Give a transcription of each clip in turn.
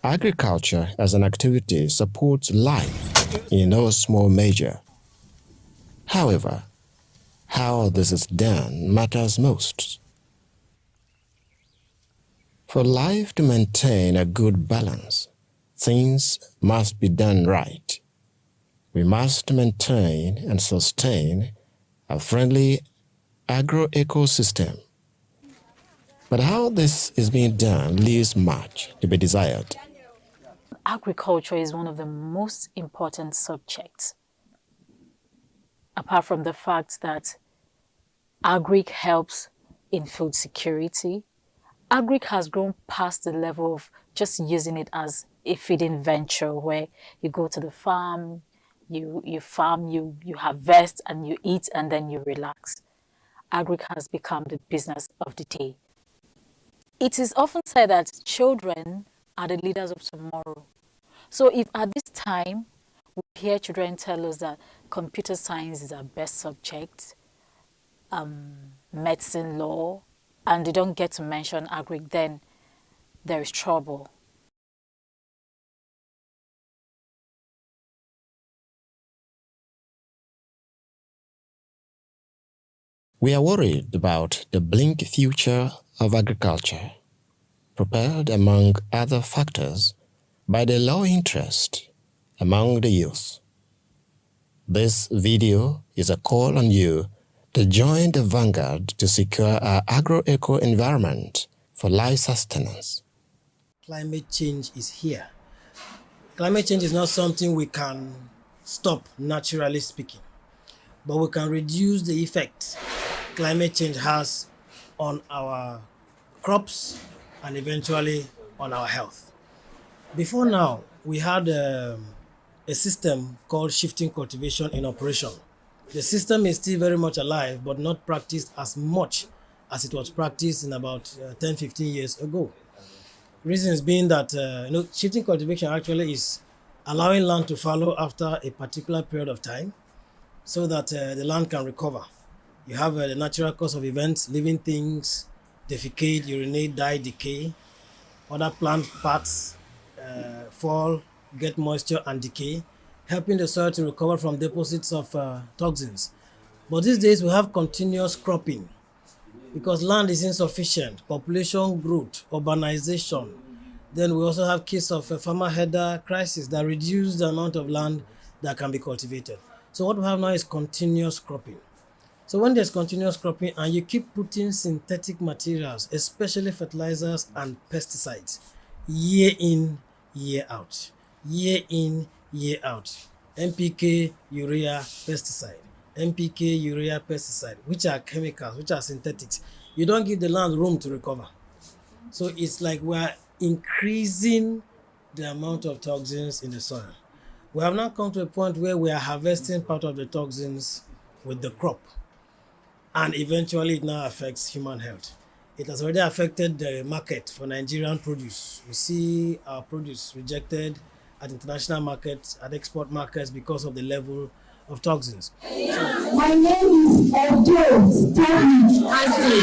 Agriculture as an activity supports life in no small measure. However, how this is done matters most. For life to maintain a good balance, things must be done right. We must maintain and sustain a friendly agro-ecosystem. But how this is being done leaves much to be desired. Agriculture is one of the most important subjects. Apart from the fact that agric helps in food security, agric has grown past the level of just using it as a feeding venture where you go to the farm, you farm, you harvest and you eat and then you relax. Agric has become the business of the day. It is often said that children are the leaders of tomorrow. So if at this time we hear children tell us that computer science is our best subject, medicine, law, and they don't get to mention agric, then there is trouble. We are worried about the bleak future of agriculture, propelled among other factors by the low interest among the youth. This video is a call on you to join the vanguard to secure our agro-eco environment for life sustenance. Climate change is here. Climate change is not something we can stop, naturally speaking, but we can reduce the effect climate change has on our crops and eventually on our health. Before now, we had a system called shifting cultivation in operation. The system is still very much alive, but not practiced as much as it was practiced in about 10-15 years ago. Reasons being that shifting cultivation actually is allowing land to fallow after a particular period of time so that the land can recover. You have the natural course of events, living things defecate, urinate, die, decay. Other plant parts fall, get moisture and decay, helping the soil to recover from deposits of toxins. But these days we have continuous cropping because land is insufficient, population growth, urbanization. Then we also have case of a farmer header crisis that reduce the amount of land that can be cultivated. So what we have now is continuous cropping. So when there's continuous cropping and you keep putting synthetic materials, especially fertilizers and pesticides, year in, year out, year in, year out, NPK, urea, pesticide, NPK, urea, pesticide, which are chemicals, which are synthetics, you don't give the land room to recover. So it's like we're increasing the amount of toxins in the soil. We have now come to a point where we are harvesting part of the toxins with the crop. And eventually it now affects human health. It has already affected the market for Nigerian produce. We see our produce rejected at international markets, at export markets because of the level of toxins. My name is Ojo Stanley Anthony.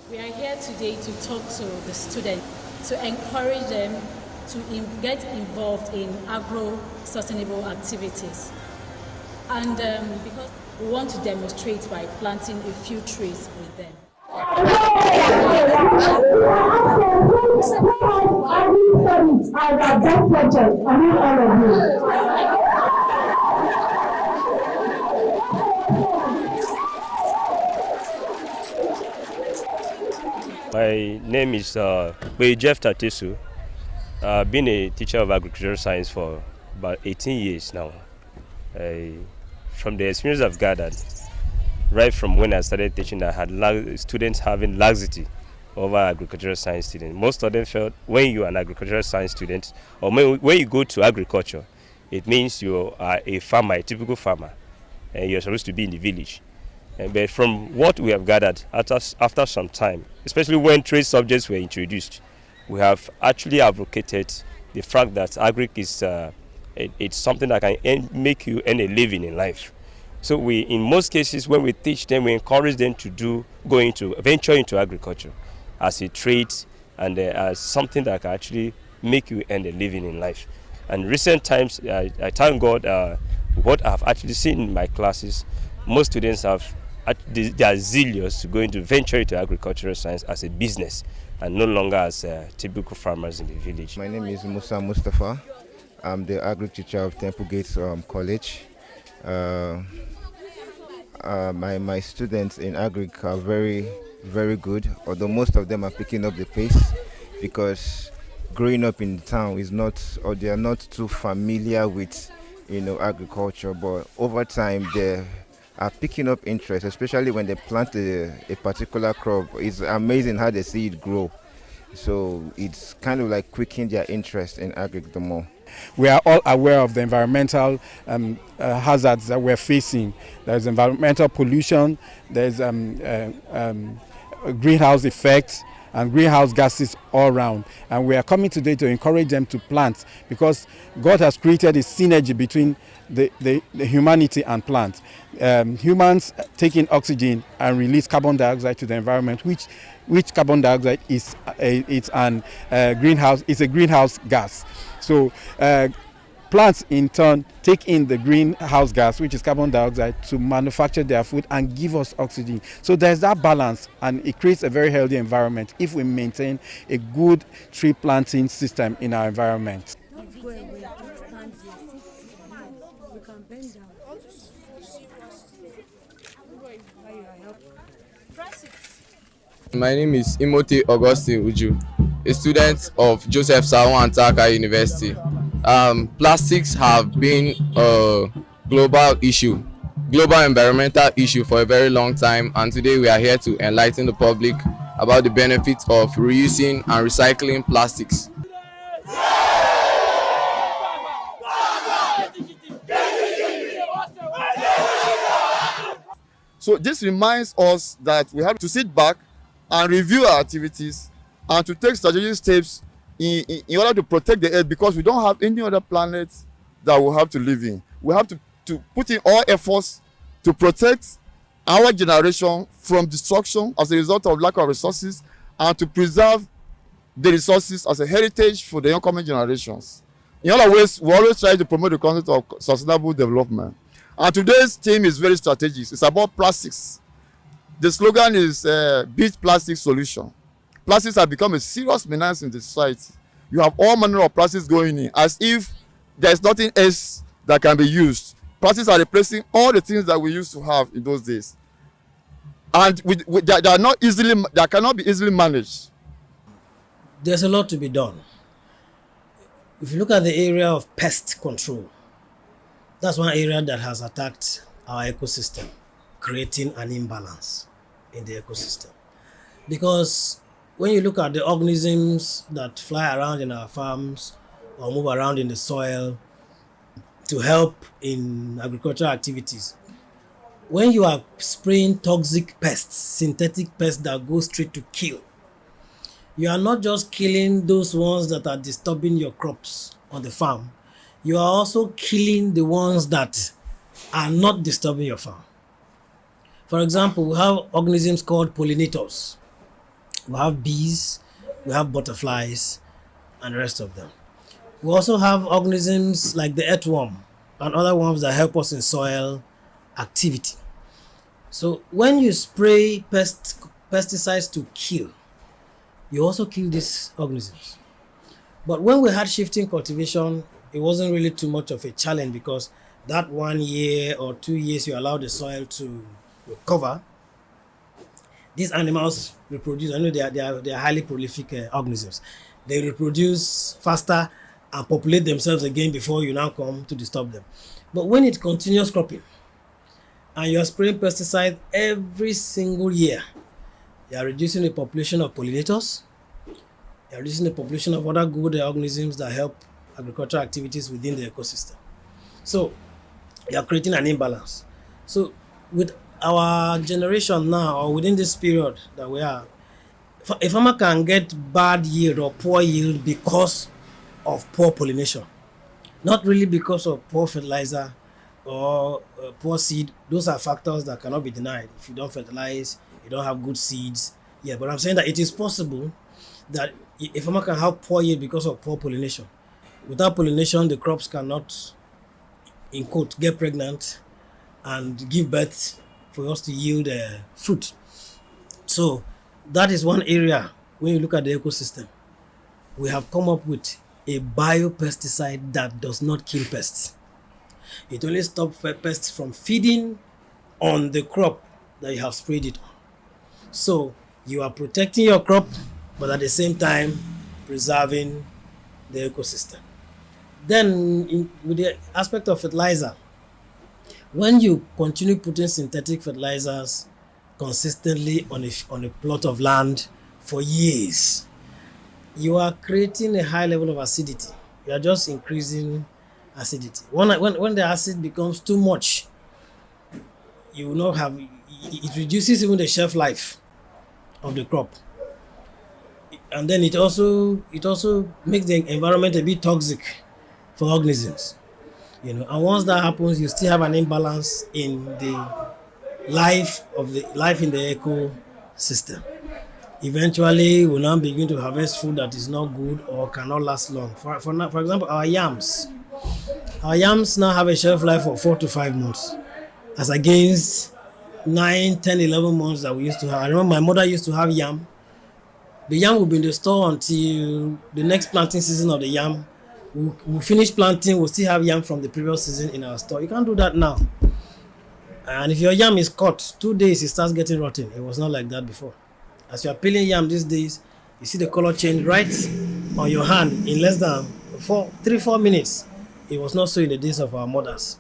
We are here today to talk to the students, to encourage them to get involved in agro-sustainable activities. And because we want to demonstrate by planting a few trees with them. My name is Jeff Tatesu. I've been a teacher of agricultural science for about 18 years now. From the experience I've gathered, right from when I started teaching, I had students having laxity over agricultural science students. Most of them felt when you are an agricultural science student, or when you go to agriculture, it means you are a farmer, a typical farmer, and you're supposed to be in the village. But from what we have gathered, after some time, especially when trade subjects were introduced, we have actually advocated the fact that agric is it's something that can make you earn a living in life. So we, in most cases, when we teach them, we encourage them to venture into agriculture as a trade and as something that can actually make you earn a living in life. And recent times, I thank God, what I've actually seen in my classes, most students they are zealous to go into venture into agricultural science as a business and no longer as typical farmers in the village. My name is Musa Mustafa. I'm the agri teacher of Temple Gates College. My students in agric are very, very good, although most of them are picking up the pace because growing up in town is not, or they are not too familiar with, agriculture. But over time, they are picking up interest, especially when they plant a particular crop. It's amazing how they see it grow. So it's kind of like quickening their interest in agric the more. We are all aware of the environmental hazards that we're facing. There's environmental pollution, there's greenhouse effects and greenhouse gases all around. And we are coming today to encourage them to plant because God has created a synergy between the humanity and plants. Humans take in oxygen and release carbon dioxide to the environment, which carbon dioxide is a greenhouse gas. So plants in turn take in the greenhouse gas, which is carbon dioxide, to manufacture their food and give us oxygen. So there's that balance, and it creates a very healthy environment if we maintain a good tree planting system in our environment. My name is Imote Augustine Uju, a student of Joseph Sawan Antaka University. Plastics have been a global environmental issue for a very long time, and today we are here to enlighten the public about the benefits of reusing and recycling plastics. So this reminds us that we have to sit back and review our activities and to take strategic steps in order to protect the earth, because we don't have any other planet that we have to live in. We have to put in all efforts to protect our generation from destruction as a result of lack of resources, and to preserve the resources as a heritage for the incoming generations. In other ways, we always try to promote the concept of sustainable development. And today's theme is very strategic. It's about plastics. The slogan is Beat Plastic Solution. Plastics have become a serious menace in the society. You have all manner of plastics going in, as if there's nothing else that can be used. Plastics are replacing all the things that we used to have in those days. And they cannot be easily managed. There's a lot to be done. If you look at the area of pest control, that's one area that has attacked our ecosystem, creating an imbalance in the ecosystem. Because when you look at the organisms that fly around in our farms or move around in the soil to help in agricultural activities, when you are spraying toxic pests, synthetic pests that go straight to kill, you are not just killing those ones that are disturbing your crops on the farm, you are also killing the ones that are not disturbing your farm. For example, we have organisms called pollinators. We have bees, we have butterflies, and the rest of them. We also have organisms like the earthworm and other worms that help us in soil activity. So when you spray pesticides to kill, you also kill these organisms. But when we had shifting cultivation, it wasn't really too much of a challenge, because that 1 year or 2 years you allow the soil to recover, these animals reproduce. I know they are highly prolific organisms. They reproduce faster and populate themselves again before you now come to disturb them. But when it continues cropping and you are spraying pesticides every single year, you are reducing the population of pollinators, you are reducing the population of other good organisms that help agricultural activities within the ecosystem. So you are creating an imbalance. So with our generation now, or within this period that we are, a farmer can get bad yield or poor yield because of poor pollination, not really because of poor fertilizer or poor seed, those are factors that cannot be denied. If you don't fertilize, you don't have good seeds. Yeah, but I'm saying that it is possible that a farmer can have poor yield because of poor pollination. Without pollination, the crops cannot, in quote, get pregnant and give birth for us to yield fruit. So that is one area. When you look at the ecosystem, we have come up with a biopesticide that does not kill pests. It only stops pests from feeding on the crop that you have sprayed it on. So you are protecting your crop, but at the same time preserving the ecosystem. Then with the aspect of fertilizer, when you continue putting synthetic fertilizers consistently on a plot of land for years, you are creating a high level of acidity. You are just increasing acidity. When the acid becomes too much, you will not have, it reduces even the shelf life of the crop. And then it also makes the environment a bit toxic for organisms. And once that happens, you still have an imbalance in the life in the ecosystem. Eventually, we'll now begin to harvest food that is not good or cannot last long. For example, our yams. Our yams now have a shelf life of 4 to 5 months, as against 9, 10, 11 months that we used to have. I remember my mother used to have yam. The yam will be in the store until the next planting season of the yam. We'll finish planting, we'll still have yam from the previous season in our store. You can't do that now. And if your yam is cut, 2 days it starts getting rotten. It was not like that before. As you are peeling yam these days, you see the color change right on your hand in less than 3-4 minutes. It was not so in the days of our mothers.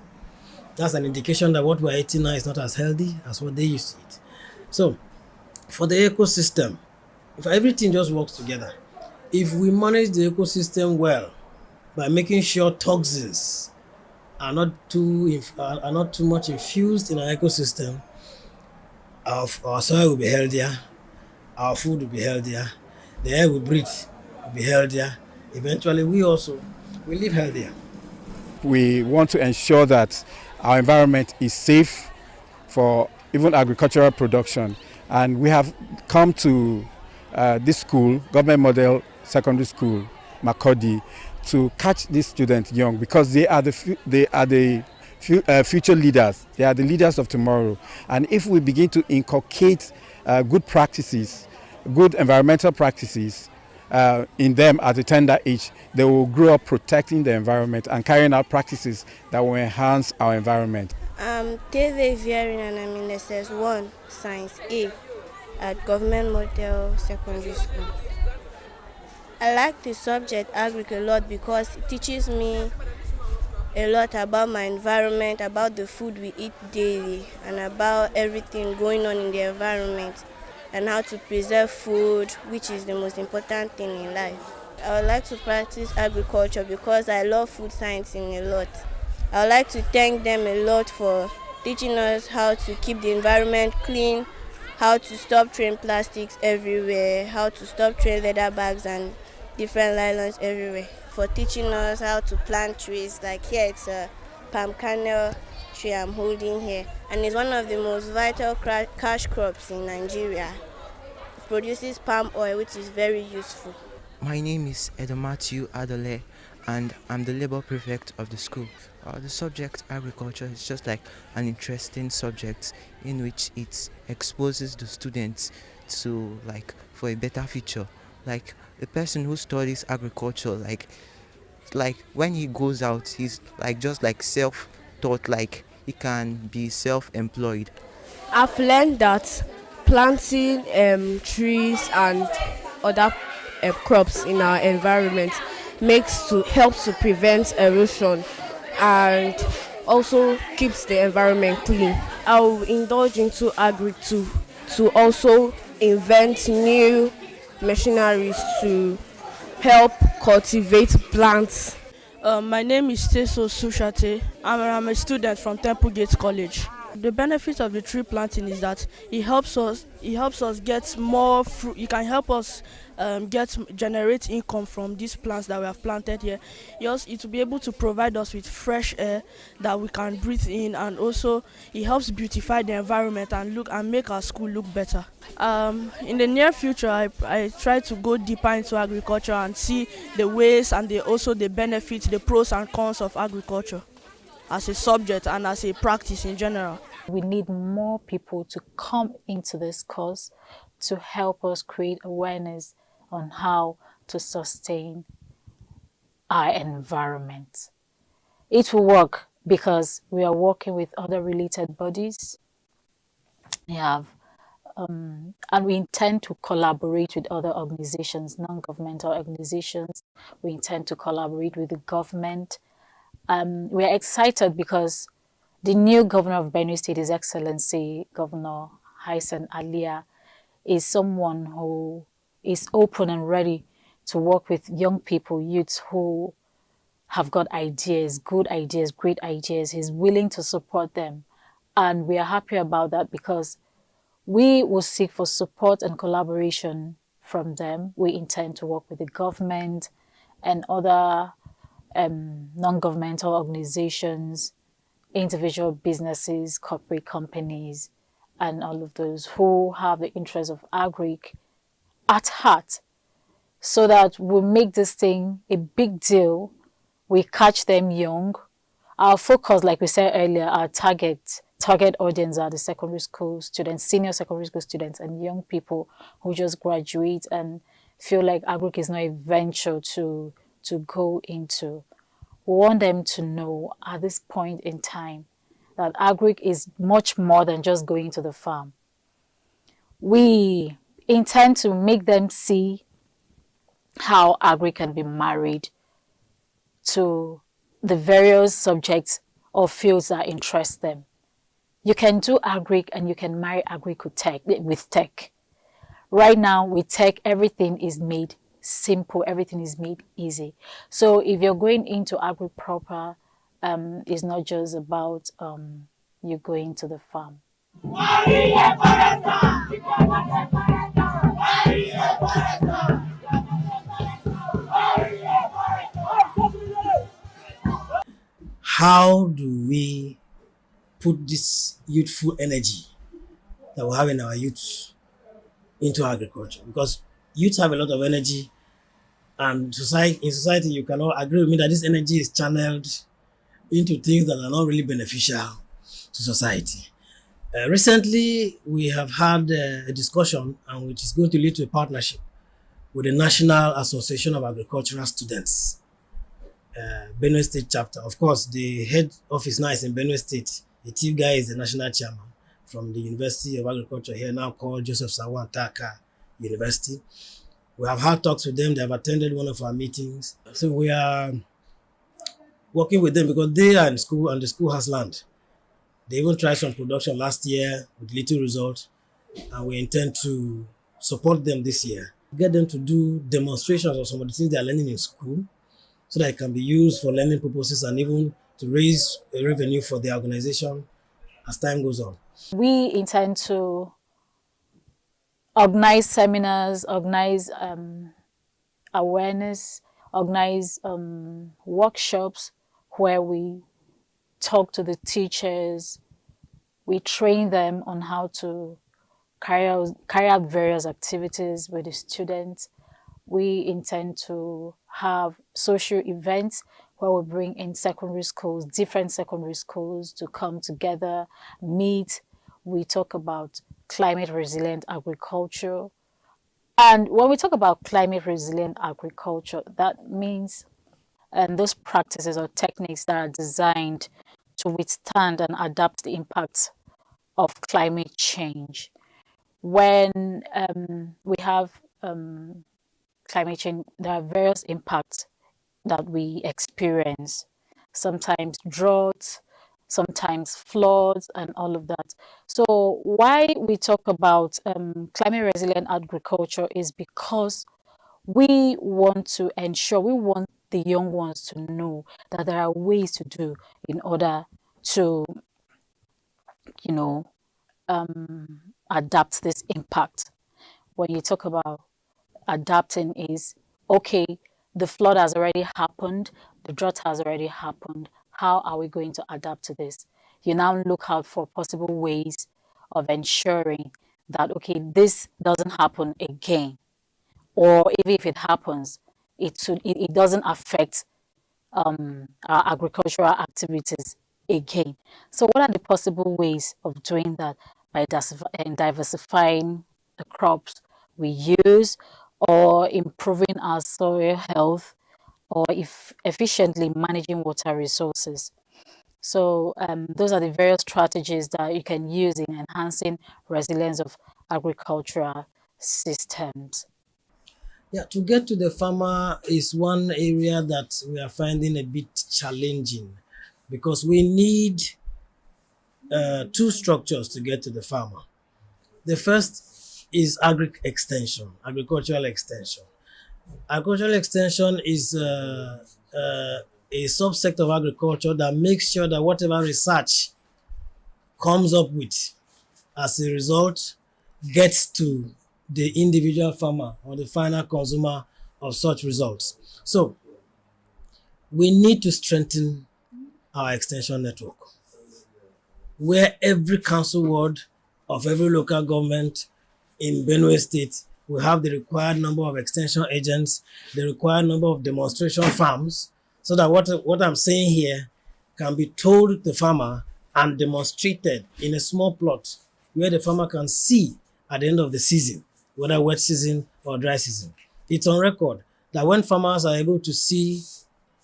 That's an indication that what we're eating now is not as healthy as what they used to eat. So, for the ecosystem, if everything just works together, if we manage the ecosystem well by making sure toxins are not too much infused in our ecosystem, our soil will be healthier, our food will be healthier, the air we breathe will be healthier. Eventually, we also will live healthier. We want to ensure that our environment is safe for even agricultural production. And we have come to this school, Government Model Secondary School, Makurdi, to catch these students young, because they are the future leaders. They are the leaders of tomorrow. And if we begin to inculcate good practices, good environmental practices in them at a tender age, they will grow up protecting the environment and carrying out practices that will enhance our environment. I'm Teve Viering and I'm in SS1 Science A at Government Model Secondary School. I like the subject Agric a lot because it teaches me a lot about my environment, about the food we eat daily, and about everything going on in the environment, and how to preserve food, which is the most important thing in life. I would like to practice agriculture because I love food science a lot. I would like to thank them a lot for teaching us how to keep the environment clean, how to stop throwing plastics everywhere, how to stop throwing leather bags and different nylons everywhere, for teaching us how to plant trees. Like here, it's a palm kernel tree I'm holding here, and it's one of the most vital cash crops in Nigeria. It produces palm oil, which is very useful. My name is Edomatthew Adole, and I'm the labor prefect of the school. The subject agriculture is just like an interesting subject in which it exposes the students to for a better future. Like the person who studies agriculture, like when he goes out, he's just self-taught, he can be self-employed. I've learned that planting trees and other crops in our environment helps to prevent erosion and also keeps the environment clean. I will indulge into agri to also invent new machineries to help cultivate plants. My name is Teso Sushate. I'm a student from Temple Gate College. The benefit of the tree planting is that it helps us get more fruit. It can help us generate income from these plants that we have planted here. Yes, it will be able to provide us with fresh air that we can breathe in, and also it helps beautify the environment and make our school look better. In the near future, I try to go deeper into agriculture and see the ways and also the benefits, the pros and cons of agriculture as a subject and as a practice in general. We need more people to come into this course to help us create awareness on how to sustain our environment. It will work because we are working with other related bodies. We have and we intend to collaborate with other organizations, non-governmental organizations. We intend to collaborate with the government. We are excited because the new governor of Benue State, His Excellency Governor Hyson Alia, is someone who is open and ready to work with young people, youths who have got ideas, good ideas, great ideas. He's willing to support them. And we are happy about that because we will seek for support and collaboration from them. We intend to work with the government and other non-governmental organizations, individual businesses, corporate companies, and all of those who have the interest of agric at heart, so that we make this thing a big deal. We catch them young. Our focus, like we said earlier, our target audience are the secondary school students, senior secondary school students, and young people who just graduate and feel like agric is not a venture to go into. We want them to know at this point in time that agric is much more than just going to the farm. We intend to make them see how agric can be married to the various subjects or fields that interest them. You can do agric and you can marry agric with tech. Right now with tech, everything is made simple, everything is made easy. So if you're going into agric proper, it's not just about you going to the farm. How do we put this youthful energy that we have in our youth into agriculture? Because youth have a lot of energy, and in society you cannot agree with me that this energy is channeled into things that are not really beneficial to society. Recently, we have had a discussion, and which is going to lead to a partnership with the National Association of Agricultural Students, Benue State chapter. Of course, the head office now is in Benue State. The chief guy is the national chairman from the University of Agriculture here, now called Joseph Sawan Taka University. We have had talks with them. They have attended one of our meetings. So we are working with them because they are in school and the school has land. They even tried some production last year with little result, and we intend to support them this year. Get them to do demonstrations of some of the things they are learning in school so that it can be used for learning purposes and even to raise a revenue for the organization as time goes on. We intend to organize seminars, organize awareness, organize workshops where we talk to the teachers, we train them on how to carry out various activities with the students. We intend to have social events where we bring in secondary schools, different secondary schools to come together, meet. We talk about climate resilient agriculture. And when we talk about climate resilient agriculture, that means those practices or techniques that are designed to withstand and adapt the impacts of climate change. When we have climate change, there are various impacts that we experience. Sometimes droughts, sometimes floods, and all of that. So why we talk about climate resilient agriculture is because we want to ensure, we want the young ones to know that there are ways to do in order to you know, adapt this impact. When you talk about adapting is, okay, the flood has already happened, the drought has already happened. How are we going to adapt to this? You now look out for possible ways of ensuring that, okay, this doesn't happen again. Or even if it happens, it doesn't affect our agricultural activities again. So what are the possible ways of doing that? By diversifying the crops we use, or improving our soil health, or if efficiently managing water resources. So those are the various strategies that you can use in enhancing resilience of agricultural systems. Yeah, to get to the farmer is one area that we are finding a bit challenging because we need two structures to get to the farmer. The first is agricultural extension. Agricultural extension is a subsect of agriculture that makes sure that whatever research comes up with as a result gets to the individual farmer or the final consumer of such results. So we need to strengthen our extension network where every council ward of every local government in Benue State will have the required number of extension agents, the required number of demonstration farms, so that what I'm saying here can be told to the farmer and demonstrated in a small plot where the farmer can see at the end of the season, whether wet season or dry season. It's on record that when farmers are able to see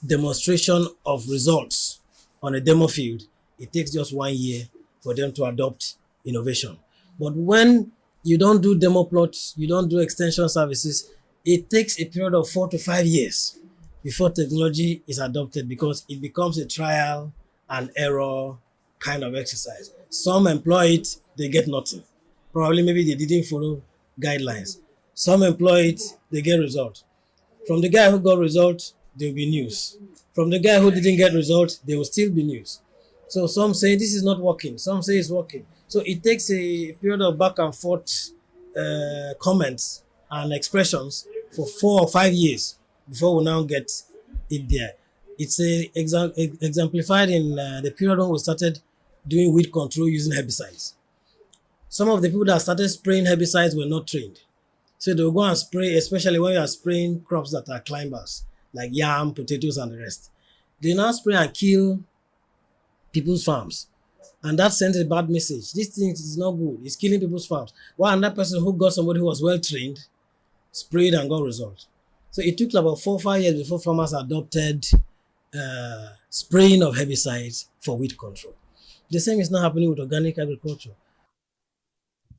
demonstration of results on a demo field, it takes just 1 year for them to adopt innovation. But when you don't do demo plots, you don't do extension services, it takes a period of 4 to 5 years before technology is adopted because it becomes a trial and error kind of exercise. Some employ it, they get nothing. Probably maybe they didn't follow guidelines. Some employ it, they get results. From the guy who got results, there will be news. From the guy who didn't get results, there will still be news. So some say this is not working, some say it's working. So it takes a period of back and forth comments and expressions for 4 or 5 years before we now get it there. It's exemplified in the period when we started doing weed control using herbicides. Some of the people that started spraying herbicides were not trained. So they'll go and spray, especially when you are spraying crops that are climbers, like yam, potatoes, and the rest. They now spray and kill people's farms. And that sends a bad message. This thing is not good. It's killing people's farms. While another person who got somebody who was well trained sprayed and got results. So it took about 4 or 5 years before farmers adopted spraying of herbicides for weed control. The same is not happening with organic agriculture.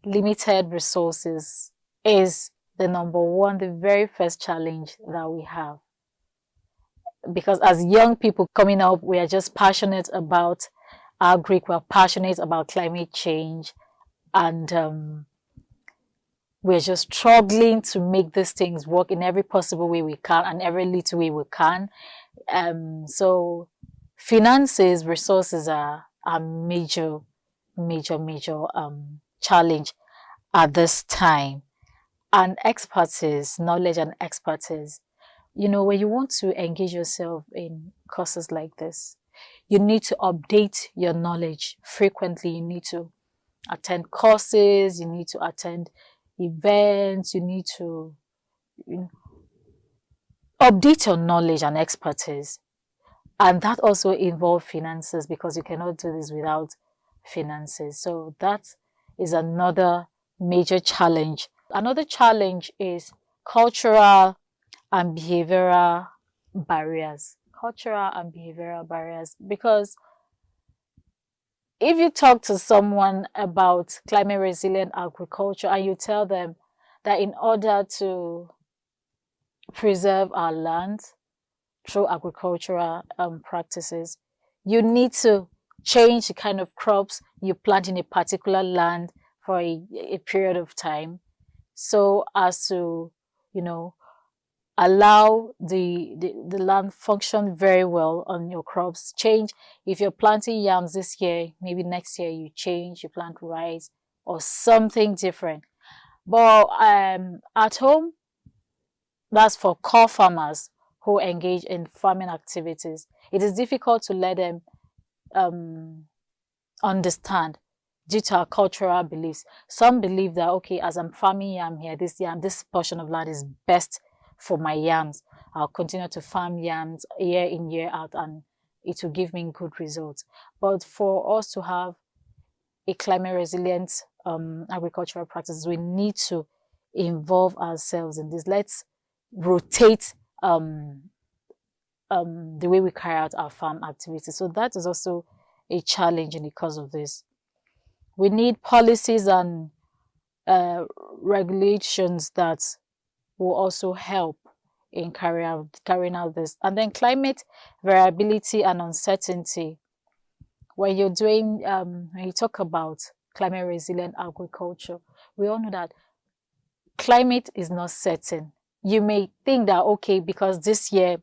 Limited resources is the number one, the very first challenge that we have. Because as young people coming up, we are just passionate about agric, we're passionate about climate change, and we're just struggling to make these things work in every possible way we can and every little way we can. So finances, resources are a major challenge at this time. And expertise, knowledge and expertise. You know, when you want to engage yourself in courses like this, you need to update your knowledge frequently. You need to attend courses, you need to attend events, you need to update your knowledge and expertise. And that also involves finances because you cannot do this without finances. So that is another major challenge. Another challenge is cultural and behavioral barriers. Cultural and behavioral barriers, because if you talk to someone about climate resilient agriculture and you tell them that in order to preserve our land through agricultural practices, you need to change the kind of crops you plant in a particular land for a period of time, so as to, allow the land function very well on your crops. Change, if you're planting yams this year, maybe next year you change, you plant rice or something different. But at home, that's for core farmers who engage in farming activities. It is difficult to let them understand due to our cultural beliefs. Some believe that, okay, as I'm farming yam here, this portion of land is best for my yams. I'll continue to farm yams year in, year out, and it will give me good results. But for us to have a climate resilient agricultural practices, we need to involve ourselves in this. Let's rotate the way we carry out our farm activities. So that is also a challenge because of this. We need policies and regulations that will also help in carrying out this. And then climate variability and uncertainty. When you're doing, when you talk about climate resilient agriculture, we all know that climate is not certain. You may think that, okay, because this year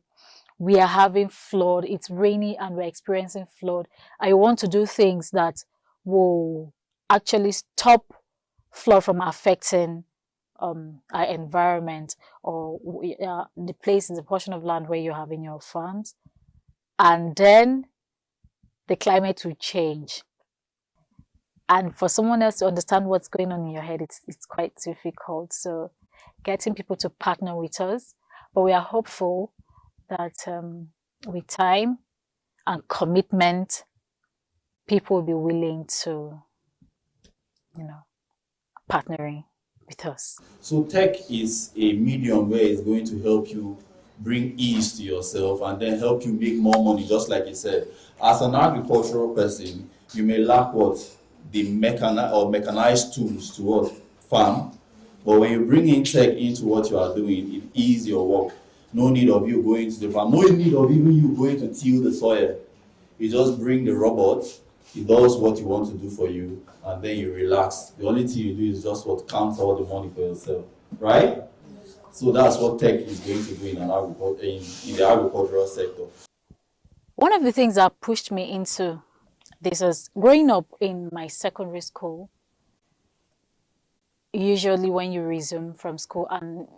we are having flood, it's rainy and we're experiencing flood, I want to do things that will actually stop flood from affecting our environment or the place, the portion of land where you're having your farms, and then the climate will change. And for someone else to understand what's going on in your head, it's quite difficult. So getting people to partner with us, but we are hopeful that with time and commitment, people will be willing to, partnering with us. So tech is a medium where it's going to help you bring ease to yourself and then help you make more money, just like you said. As an agricultural person, you may lack the mechanized tools to farm, but when you bring in tech into what you are doing, it eases your work. No need of you going to the farm, no need of even you going to till the soil. You just bring the robot, it does what you want to do for you, and then you relax. The only thing you do is just count all the money for yourself, right? So that's what tech is going to do in the agricultural sector. One of the things that pushed me into this is growing up in my secondary school. Usually when you resume from school and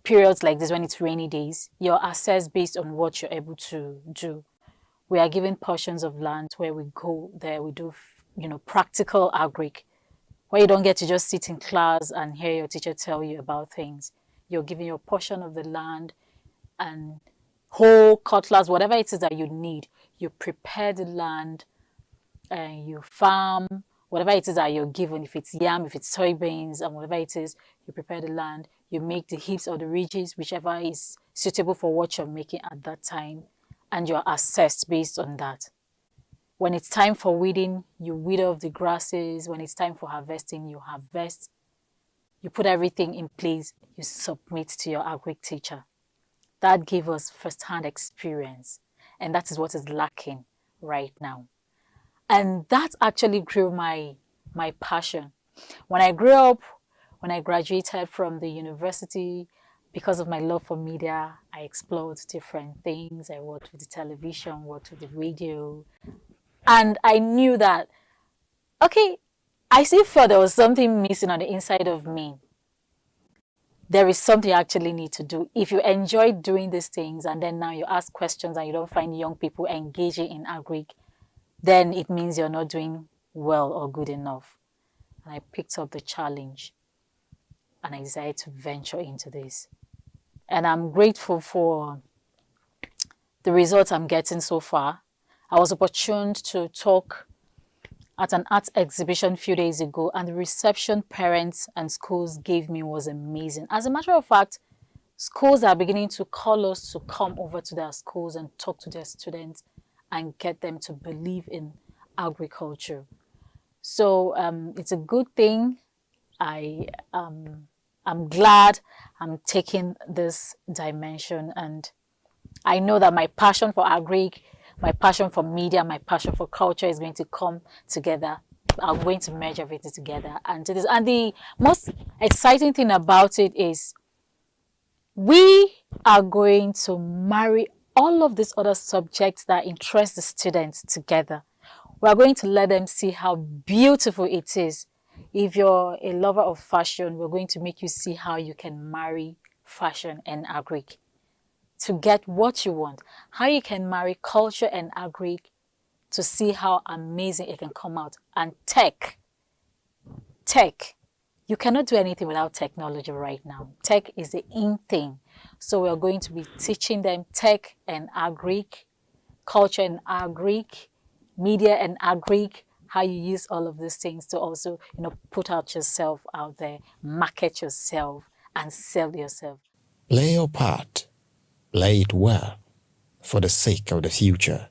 periods like this, when it's rainy days, you're assessed based on what you're able to do. We are given portions of land where we go there, we do, practical agric, where you don't get to just sit in class and hear your teacher tell you about things. You're given your portion of the land and hoe, cutlass, whatever it is that you need. You prepare the land and you farm, whatever it is that you're given, if it's yam, if it's soybeans, and whatever it is, you prepare the land, you make the heaps or the ridges, whichever is suitable for what you're making at that time, and you're assessed based on that. When it's time for weeding, you weed off the grasses. When it's time for harvesting, you harvest. You put everything in place, you submit to your agric teacher. That gave us first-hand experience, and that is what is lacking right now. And that actually grew my passion. When I grew up, when I graduated from the university, because of my love for media, I explored different things. I worked with the television, worked with the radio, and I knew that, okay, I still felt there was something missing on the inside of me. There is something you actually need to do. If you enjoy doing these things and then now you ask questions and you don't find young people engaging in agric, then it means you're not doing well or good enough. And I picked up the challenge and I decided to venture into this. And I'm grateful for the results I'm getting so far. I was opportune to talk at an art exhibition a few days ago, and the reception parents and schools gave me was amazing. As a matter of fact, schools are beginning to call us to come over to their schools and talk to their students and get them to believe in agriculture. So it's a good thing. I'm glad I'm taking this dimension, and I know that my passion for agric, my passion for media, my passion for culture is going to come together. I'm going to merge everything together and do this. And the most exciting thing about it is We are going to marry all of these other subjects that interest the students together. We are going to let them see how beautiful it is. If you're a lover of fashion, we're going to make you see how you can marry fashion and agric to get what you want. How you can marry culture and agric to see how amazing it can come out. And tech. You cannot do anything without technology right now. Tech is the in thing. So we're going to be teaching them tech and agric, culture and agric, media and agric, how you use all of these things to also, put out yourself out there, market yourself and sell yourself. Play your part. Play it well for the sake of the future.